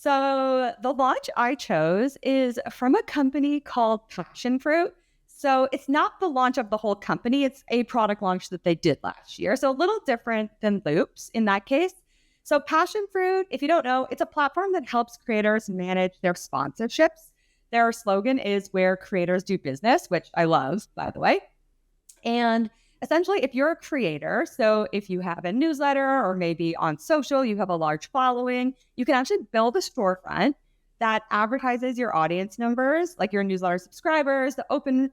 So the launch I chose is from a company called Passionfruit. So it's not the launch of the whole company. It's a product launch that they did last year. So a little different than Loops in that case. So Passionfruit, if you don't know, it's a platform that helps creators manage their sponsorships. Their slogan is where creators do business, which I love, by the way. And essentially, if you're a creator, so if you have a newsletter or maybe on social, you have a large following, you can actually build a storefront that advertises your audience numbers, like your newsletter subscribers, the open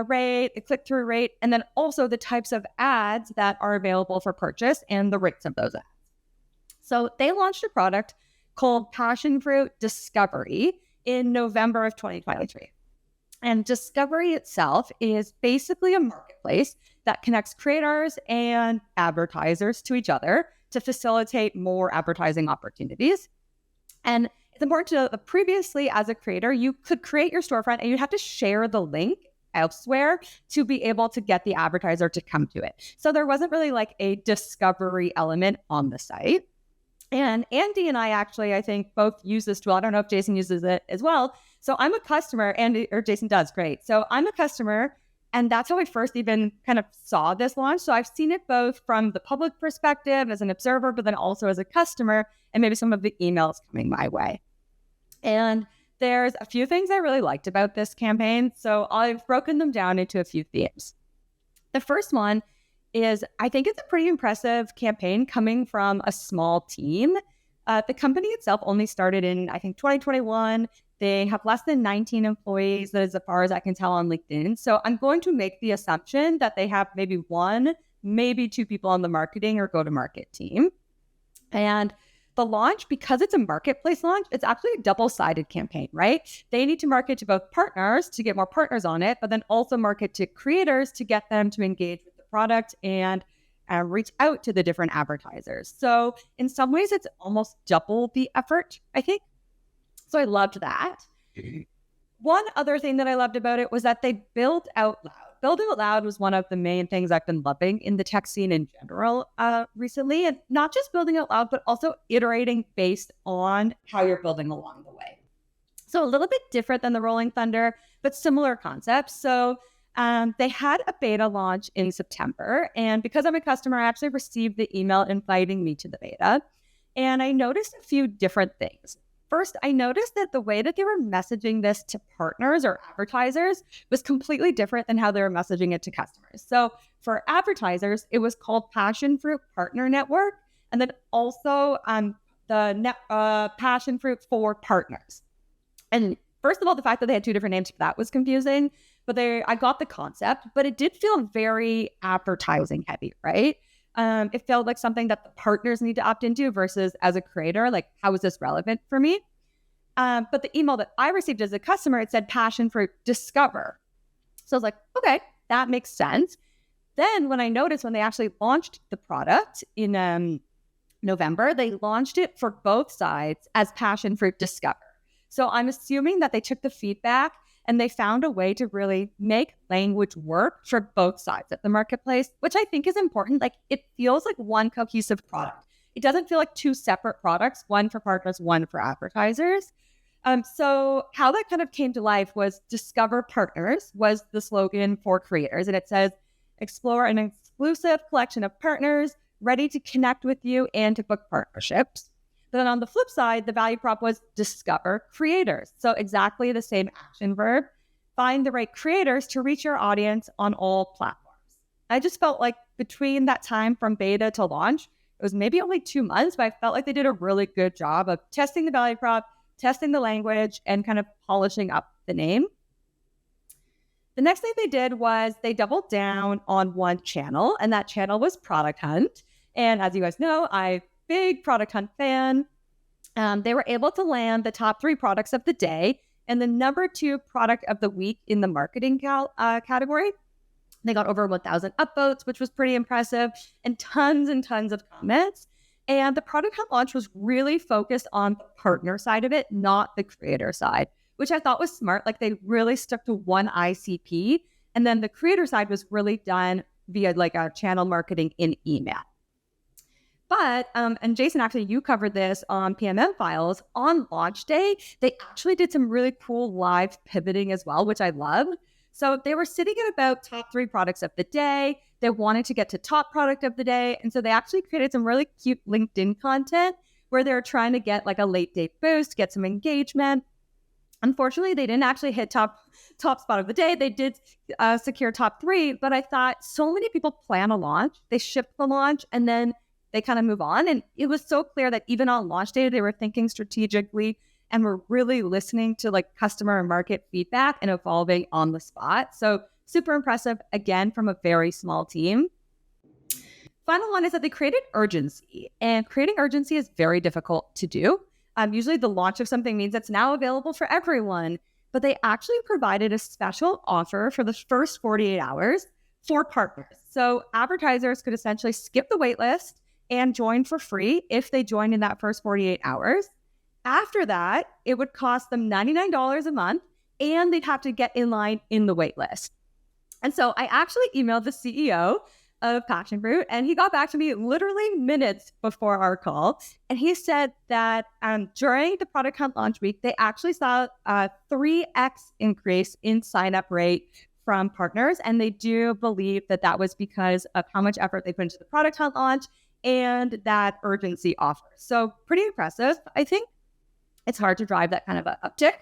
rate, the click-through rate, and then also the types of ads that are available for purchase and the rates of those ads. So they launched a product called Passionfroot Discovery in November of 2023. And Discovery itself is basically a marketplace that connects creators and advertisers to each other to facilitate more advertising opportunities. And it's important to know that previously, as a creator, you could create your storefront and you'd have to share the link elsewhere to be able to get the advertiser to come to it. So there wasn't really like a discovery element on the site. And Andy and I actually, I think, both use this tool. I don't know if Jason uses it as well. So I'm a customer, or Jason does, great. So I'm a customer, and that's how I first even kind of saw this launch. So I've seen it both from the public perspective as an observer, but then also as a customer, and maybe some of the emails coming my way. And there's a few things I really liked about this campaign. So I've broken them down into a few themes. The first one is I think it's a pretty impressive campaign coming from a small team. The company itself only started in, I think, 2021. They have less than 19 employees, that is as far as I can tell on LinkedIn. So I'm going to make the assumption that they have maybe one, maybe two people on the marketing or go-to-market team. And the launch, because it's a marketplace launch, it's actually a double-sided campaign, right? They need to market to both partners to get more partners on it, but then also market to creators to get them to engage with the product and reach out to the different advertisers. So in some ways, it's almost double the effort, I think. So I loved that. One other thing that I loved about it was that they build out loud. Build out loud was one of the main things I've been loving in the tech scene in general recently. And not just building out loud, but also iterating based on how you're building along the way. So a little bit different than the Rolling Thunder, but similar concepts. So they had a beta launch in September. And because I'm a customer, I actually received the email inviting me to the beta. And I noticed a few different things. First, I noticed that the way that they were messaging this to partners or advertisers was completely different than how they were messaging it to customers. So for advertisers, it was called Passionfruit Partner Network, and then also Passionfruit for Partners. And first of all, the fact that they had two different names for that was confusing, but I got the concept, but it did feel very advertising heavy, right? It felt like something that the partners need to opt into versus as a creator, like, how is this relevant for me? But the email that I received as a customer, it said Passionfruit Discover. So I was like, okay, that makes sense. Then when I noticed when they actually launched the product in November, they launched it for both sides as Passionfruit Discover. So I'm assuming that they took the feedback and they found a way to really make language work for both sides of the marketplace, which I think is important. Like, it feels like one cohesive product. It doesn't feel like two separate products, one for partners, one for advertisers. So how that kind of came to life was Discover Partners was the slogan for creators. And it says, explore an exclusive collection of partners ready to connect with you and to book partnerships. But then on the flip side, the value prop was discover creators. So exactly the same action verb. Find the right creators to reach your audience on all platforms. I just felt like between that time from beta to launch, it was maybe only 2 months, but I felt like they did a really good job of testing the value prop, testing the language, and kind of polishing up the name. The next thing they did was they doubled down on one channel, and that channel was ProductHunt. And as you guys know, I'm a big ProductHunt fan. They were able to land the top 3 products of the day and the number 2 product of the week in the marketing category. They got over 1,000 upvotes, which was pretty impressive, and tons of comments. And the ProductHunt launch was really focused on the partner side of it, not the creator side, which I thought was smart. Like, they really stuck to one ICP. And then the creator side was really done via like a channel marketing in email. But, and Jason, actually, you covered this on PMM files. On launch day, they actually did some really cool live pivoting as well, which I love. So they were sitting at about top 3 products of the day. They wanted to get to top product of the day. And so they actually created some really cute LinkedIn content where they're trying to get like a late date boost, get some engagement. Unfortunately, they didn't actually hit top spot of the day. They did secure top 3, but I thought so many people plan a launch, they ship the launch, and then they kind of move on. And it was so clear that even on launch day, they were thinking strategically and were really listening to like customer and market feedback and evolving on the spot. So super impressive, again, from a very small team. Final one is that they created urgency, and creating urgency is very difficult to do. Usually the launch of something means it's now available for everyone, but they actually provided a special offer for the first 48 hours for partners. So advertisers could essentially skip the waitlist and join for free if they joined in that first 48 hours. After that, it would cost them $99 a month, and they'd have to get in line in the waitlist. And so I actually emailed the CEO of Passionfroot, and he got back to me literally minutes before our call. And he said that during the ProductHunt launch week, they actually saw a 3x increase in sign-up rate from partners. And they do believe that that was because of how much effort they put into the ProductHunt launch and that urgency offer. So pretty impressive. I think it's hard to drive that kind of an uptick.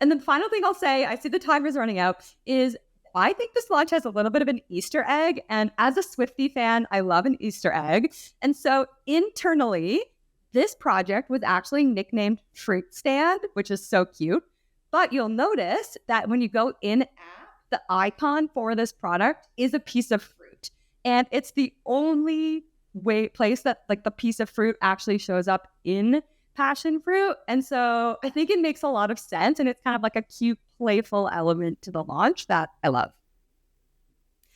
And then final thing I'll say, I see the time is running out, is I think this launch has a little bit of an Easter egg. And as a Swiftie fan, I love an Easter egg. And so internally, this project was actually nicknamed Fruit Stand, which is so cute. But you'll notice that when you go in app, the icon for this product is a piece of fruit. And it's the only place that like the piece of fruit actually shows up in Passionfroot. And so I think it makes a lot of sense. And it's kind of like a cute, playful element to the launch that I love.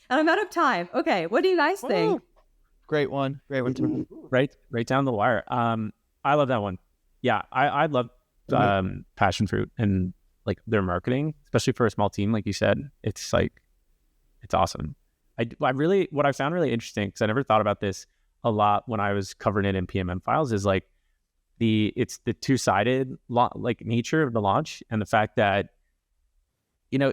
And I'm out of time. Okay, what do you guys think? Great one. Right down the wire. I love that one. Yeah, I love Passionfruit and like their marketing, especially for a small team, like you said. It's awesome. What I found really interesting, because I never thought about this a lot when I was covering it in PMM files, is like it's the two-sided like nature of the launch, and the fact that, you know,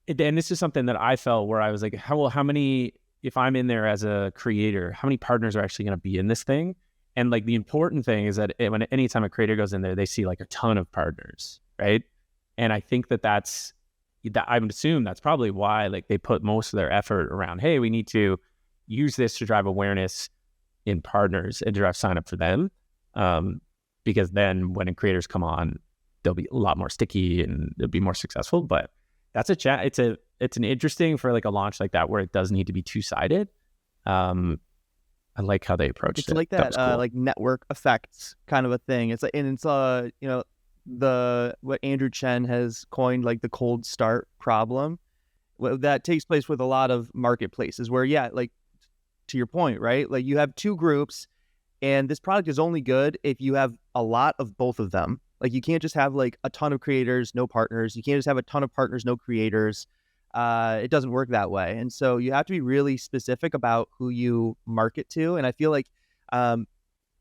and this is something that I felt where I was like, how many, if I'm in there as a creator, how many partners are actually going to be in this thing? And like the important thing is that anytime a creator goes in there, they see like a ton of partners, right? And I think that I would assume that's probably why like they put most of their effort around, hey, we need to use this to drive awareness in partners and drive sign up for them. Because then when creators come on, they'll be a lot more sticky and they'll be more successful. But that's it's an interesting for like a launch like that where it does need to be two-sided. I like how they approached it. It's like that cool. Like network effects kind of a thing. It's like, and it's you know, what Andrew Chen has coined like the cold start problem. That takes place with a lot of marketplaces where, yeah, like to your point, right? Like you have two groups, and this product is only good if you have a lot of both of them. Like you can't just have like a ton of creators, no partners. You can't just have a ton of partners, no creators. It doesn't work that way. And so you have to be really specific about who you market to. And I feel like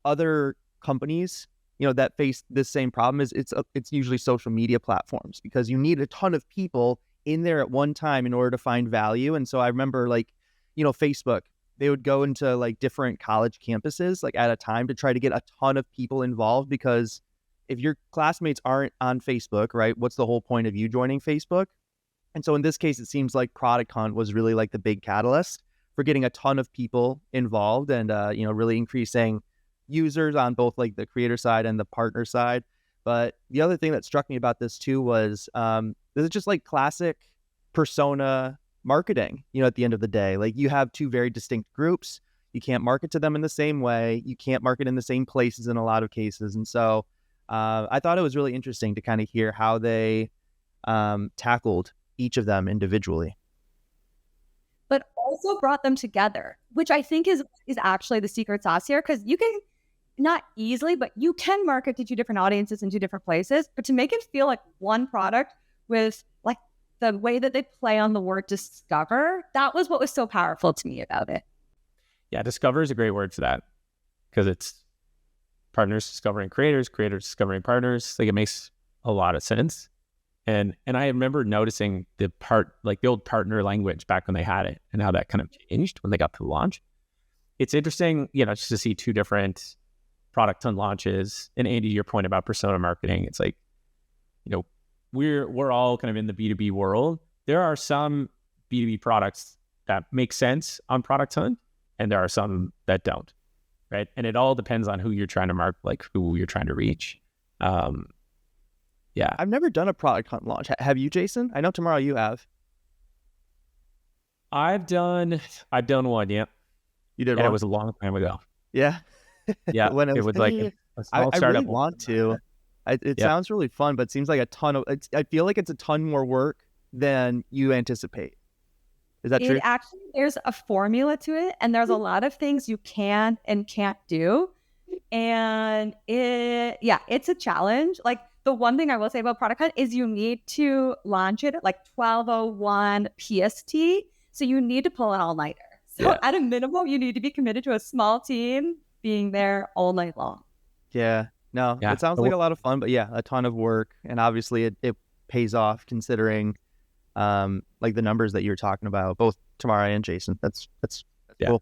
other companies, you know, that face this same problem it's usually social media platforms, because you need a ton of people in there at one time in order to find value. And so I remember like, you know, Facebook, they would go into like different college campuses like at a time to try to get a ton of people involved, because if your classmates aren't on Facebook, right, what's the whole point of you joining Facebook? And so in this case, it seems like ProductHunt was really like the big catalyst for getting a ton of people involved and, you know, really increasing users on both like the creator side and the partner side. But the other thing that struck me about this too was this is just like classic persona marketing, you know, at the end of the day. Like you have two very distinct groups. You can't market to them in the same way. You can't market in the same places in a lot of cases. And so I thought it was really interesting to kind of hear how they tackled each of them individually. But also brought them together, which I think is actually the secret sauce here, because you can not easily, but you can market to two different audiences in two different places. But to make it feel like one product with like the way that they play on the word discover, that was what was so powerful to me about it. Yeah, discover is a great word for that. because it's partners discovering creators, creators discovering partners. Like, it makes a lot of sense. And I remember noticing the old partner language back when they had it, and how that kind of changed when they got to launch. It's interesting, just to see two different ProductHunt launches. And Andy, your point about persona marketing, it's like, we're all kind of in the B2B world. There are some B2B products that make sense on ProductHunt, and there are some that don't, right? And it all depends on who you're trying to market, like who you're trying to reach. Yeah. I've never done a ProductHunt launch. Have you, Jason? I know, Tamara, you have. I've done one, yeah. You did and one? It was a long time ago. Yeah. Yeah. When it was like a small I startup. really want to. It sounds really fun, but it seems like I feel like it's a ton more work than you anticipate. Is that true? Actually, there's a formula to it, and there's a lot of things you can and can't do. And it's a challenge. Like, the one thing I will say about ProductHunt is you need to launch it at like 12:01 PST. So you need to pull an all-nighter. So at a minimum, you need to be committed to a small team being there all night long. Yeah. No, it sounds like a lot of fun, but a ton of work. And obviously it pays off, considering like the numbers that you were talking about, both Tamara and Jason. That's cool.